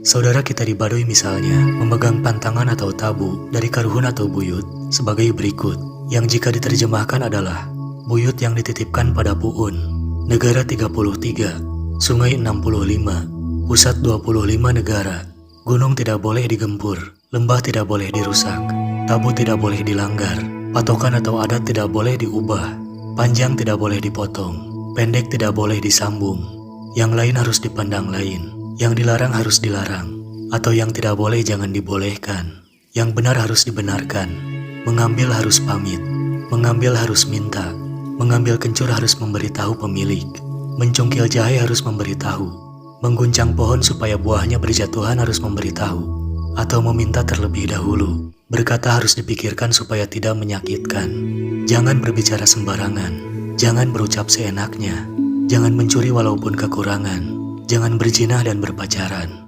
Saudara kita di Baduy misalnya, memegang pantangan atau tabu dari karuhun atau buyut sebagai berikut, yang jika diterjemahkan adalah buyut yang dititipkan pada puun, negara 33, sungai 65, pusat 25 negara, gunung tidak boleh digempur, lembah tidak boleh dirusak, tabu tidak boleh dilanggar, patokan atau adat tidak boleh diubah, panjang tidak boleh dipotong, pendek tidak boleh disambung, yang lain harus dipandang lain, yang dilarang harus dilarang, atau yang tidak boleh jangan dibolehkan, yang benar harus dibenarkan, mengambil harus pamit, mengambil harus minta, mengambil kencur harus memberitahu pemilik, mencungkil jahe harus memberitahu, mengguncang pohon supaya buahnya berjatuhan harus memberitahu, atau meminta terlebih dahulu, berkata harus dipikirkan supaya tidak menyakitkan, jangan berbicara sembarangan, jangan berucap seenaknya, jangan mencuri walaupun kekurangan, jangan berzinah dan berpacaran.